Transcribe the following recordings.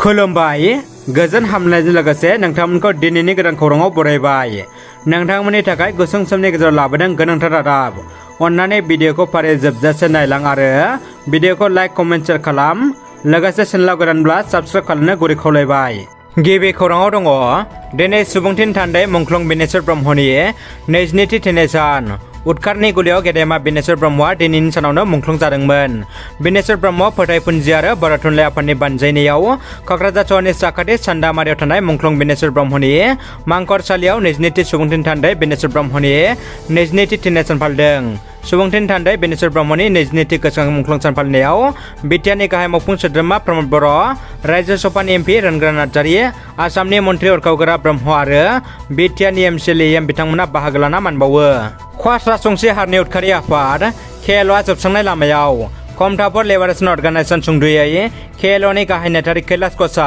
खुलुमबाय गोजोन हामलायनायजों लोगोसे नोंथांमोनखौ दिनैनि गोदान खौराङाव बरायबाय। नोंथांमोननि थाखाय गुसुं समनि गेजेराव लाबोदों गोनांथार रादाब। अन्नानै भिडिअखौ फारियै जोबजासे नायलां आरो भिडिअखौ लाइक कमेन्ट शेयार खालाम। लोगोसे चेनेलाव गोदानब्ला साबस्क्राइब खालामनो गुरै खावलायबाय। गिबि खौराङाव दङ दिनै सुबुंथिनि थान्दै मुंख्लं बिनेश्वर ब्रह्मनि 22थि थैनाय सान। उदखारनि गुलियाव गेदेमा बिनेश्वर ब्रह्मआ दिनैनि सानावनो मुंख्लं जादोंमोन। बिनेश्वर ब्रह्म फोथायफुनजि आरो बर' थुनलाइ आफादनि बानजायनायाव क'क्राझार सहरनि साखाथि सान्दामारियाव थानाय मुंख्लं बिनेश्वर ब्रह्मनि मांखरसालियाव 22थि सुबुंथिनि थान्दै बिनेश्वर ब्रह्मनि 22थि थैनाय सान फालिदों। सुबुंथिनि थान्दै बिनेश्वर ब्रह्मनि 22थि गोसोखां मुंख्लं सान फालिनायाव बिटिआरनि गाहाय मावफुं सोद्रोमा प्रमद बर', रायजो सभानि एमपि रोनग्रा नार्जारि, आसामनि मन्त्रि अरखावगोरा ब्रह्म आरो बिटिआरनि एमसिएलए बिथांमोना बाहागो लाना मान बावो। ख'वास राजबंसि हारिनि उदखारि आफाद केएलअ'आ जोबस्रांनाय लामायाव। कमतापुर लिबारेशन अर्गानाइजेशन सुंद'यै केएलअ'नि गाहाय नेतारि कैलाश घोषआ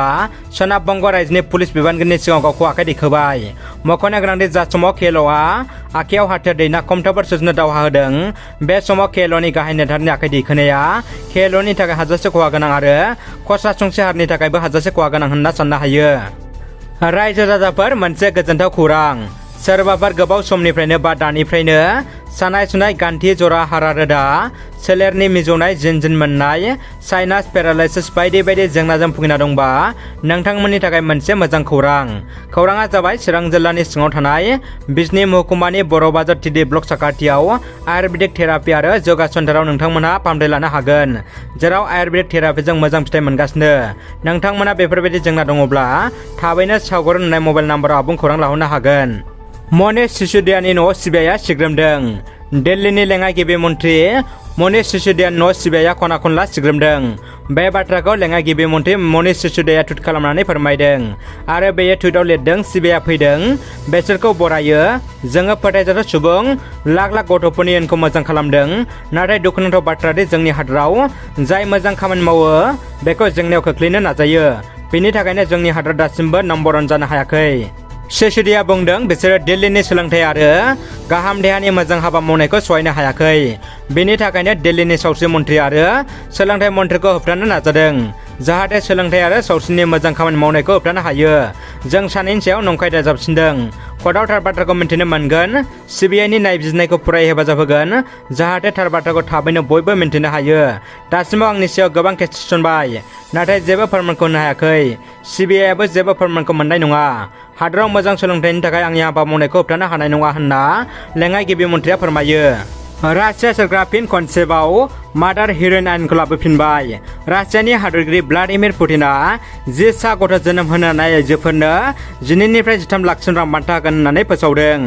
सोनाब बंग रायजोनि पुलिस बिबानगिरिनि सिगाङाव गावखौ आखाइ दैखोबाय। मख'नो गोनांदि जा समाव केएलअ'आ आखाइयाव हाथियार दैना कमतापुर सोरजिनो दावहा होदों, बे समाव केएलअ'नि गाहाय नेतारिनि आखाइ दैखोनाया केएलअ'नि थाखाय हाजासे खहा गोनां आरो ख'वास राजबंसि हारिनि थाखायबो हाजासे खहा गोनां होनना साननो हायो। रायजो राजाफोर, मोनसे गोजोनथाव खौरां। सोरबाफोर गोबाव समनिफ्रायनो बा दानिफ्रायनो सानाय सुनाय, गान्थि जरा, हारा रोदा, सोलेरनि मिजौनाय, जिन मोननाय, साइनास, पेरालाइसिस बायदि बायदि जेंनाजों भुगिना दंबा नोंथांमोननि थाखाय मोनसे मोजां खौरां। खौराङा जाबाय चिरां जिल्लानि सिङाव थानाय बिजनी महकुमानि बर' बाजार टिडि ब्लक साखाथियाव आयुर्वेदिक थेरापि आरो योगा सेन्टाराव नोंथांमोनहा फाहामथाय लानो हागोन, जेराव आयुर्वेदिक थेरापिजों मोजां फिथाइ मोनगासिनो। नोंथांमोना बेफोरबायदि जेंना दङब्ला थाबैनो सावगारि नुनाय मबाइल नाम्बाराव आबुं खौरां लाहरनो हागोन। मनीष सिसोदियानि न'आव सिबिआइआ सिग्रोमदों। दिल्लीनि लेङाइ गिबि मन्त्रि मनीष सिसोदियानि न'आव सिबिआइआ खना खनला सिग्रोमदों। बे बाथ्राखौ लेङाइ गिबि मन्त्रि मनीष सिसोदियाया टुइट खालामनानै फोरमायदों आरो बेयो टुइटआव लिरदों, सिबिआइआ फैदों, बेसोरखौ बरायो। जोङो फोथायजाथाव सुबुं, लाख लाख गथ'फोरनि इयुनखौ मोजां खालामदों। नाथाय दुखुनांथाव बाथ्रा दि जोंनि हादराव जाय मोजां खामानि मावो बेखौ जेंनायाव खोख्लैनो नाजायो। बेनि थाखायनो जोंनि हादरा दासिमबो नम्बर 1 जानो हायाखै। सिसोदिया बुंदों, बिसोरो दिल्लीनि सोलोंथाइ आरो गाहाम देहानि मोजां हाबा मावनायखौ सहायनो हायाखै। बेनि थाखायनो दिल्लीनि सावस्रि मन्त्रि आरो सोलोंथाइ मन्थ्रिखौ होबथानो नाजादों, जाहाथे सोलोंथाइ आरो सावस्रिनि मोजां खामानि मावनायखौ होबथानो हायो। जों सानैनि सायाव नंखाय दाजाबसिनदों। कर्टआव थार बाथ्राखौ मिन्थिनो मोनगोन। सिबिआइनि नायबिजिरनायखौ फुरायै हेफाजाब होगोन, जाहाथे थार बाथ्राखौ थाबैनो बयबो मिन्थिनो हायो। दासिमाव आंनि सायाव गोबां केस थिसनबाय, नाथाय जेबो फोरमानखौ होनो हायाखै। सिबिआइआबो जेबो फोरमानखौ मोननाय नङा। हादराव मोजां सोलोंथाइनि थाखाय आंनि हाबा मावनायखौ होबथानो हानाय नङा होनना लेङाइ गिबि मन्थ्रिया फोरमायो। रासिया सोरखारा फिन खनसेबाव मादार हिर'इन आयेनखौ लाबोफिनबाय। रासियानि हादरगिरि भ्लादिमिर पुटिनआ 10 सा गथ' जोनोम होनो हानाय आइजोफोरनो 12 निफ्राय 13 लाखसिम रां बान्था होगोन होननानै फोसावदों।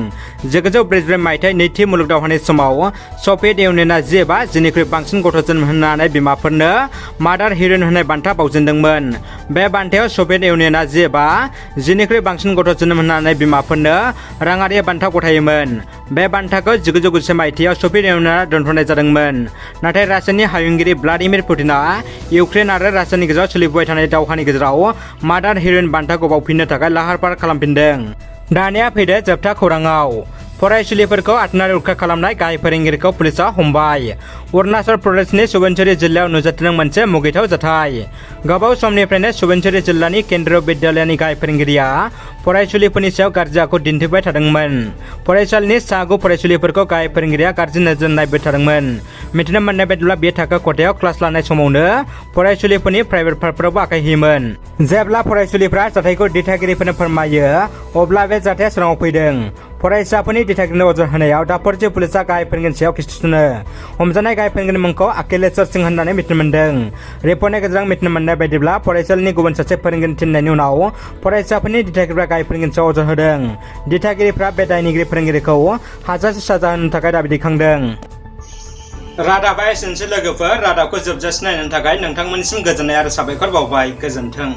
1944 मायथाइ नैथि मुलुग दावहानि समाव सभियेट इउनियनआ 10 बा 10निख्रुइ बांसिन गथ' जोनोम होनो हानाय बिमाफोरनो मादार हिर'इन होनाय बान्था बावजेनदोंमोन। बे बान्थायाव सभियेट इउनियनआ 10 बा 10निख्रुइ बांसिन गथ' जोनोम होनो हानाय बिमाफोरनो राङारि बान्था गथायोमोन। बे बान्थाखौ 1991 मायथाइयाव सभियेट इउनियनआ दोनथ'नाय जादोंमोन, नाथाय रासियानि हायुंगिरि भ्लादिमिर पुटिनआ इउक्रेन आरो रासियानि गेजेराव सोलिबोबाय थानाय दावहानि गेजेराव मादार हिर'इन बान्थाखौ बावफिननो थाखाय लाहार फाहार खालामफिनदों। दानिया फैदो जोबथा खौराङाव। फरायसुलिफोरखौ आथोनारि उदखार खालामनाय गाहाय फोरोंगिरिखौ पुलिसआ हमबाय। अरुणाचल प्रदेशनि सुबनसिरि जिल्लायाव नुजाथिदों मोनसे मुगैथाव जाथाय। गोबाव समनिफ्रायनो सुबनसिरि जिल्लानि केन्द्रीय बिद्यालयनि गाहाय फोरोंगिरिया फरायसुलिफोरनि सायाव गाज्रि आखु दिन्थिबाय थादोंमोन। फरायसालिनि सा 9 फरायसुलिफोरखौ गाहाय फोरोंगिरिया गाज्रि नोजोर नायबाय थादोंमोन। मिथिनो मोननाय बायदिब्ला बे थाखो खथायाव क्लास लानाय समावनो फरायसुलिफोरनि प्राइभेट पार्टफोरावबो आखाइ होयोमोन। जेब्ला फरायसुलिफ्रा जाथायखौ दिथागिरिफोरनो फोरमायो, अब्ला बे जाथाया सोराङाव फैदों। फरायसाफोरनि दिथागिरिनो अजद होनायाव दापरजि पुलिसआ गाहाय फोरोंगिरिनि सायाव केस थिसनो। हमजानाय गाहाय फोरोंगिरिनि मुंखौ अखिलेश्वर सिंह होननानै मिथिनो मोन्दों। रिपर्टनि गेजेरजों मिथिनो मोननाय बायदिब्ला फरायसालिनि गुबुन सासे फोरोंगिरिनि थिननायनि उनाव फरायसाफोरनि दिथागिरिफ्रा गाहाय फोरोंगिरिनि सायाव अजद होदों। दिथागिरिफ्रा बे दायनिगिरि फोरोंगिरिखौ हाजासे साजा होनो थाखाय दाबि दैखांदों। रादाबा एसेनोसै लोगोफोर। रादाबखौ जोबजासिम नायनो थाखाय नोंथांमोननिसिम गोजोननाय आरो साबायखर बावबाय। गोजोन्थों।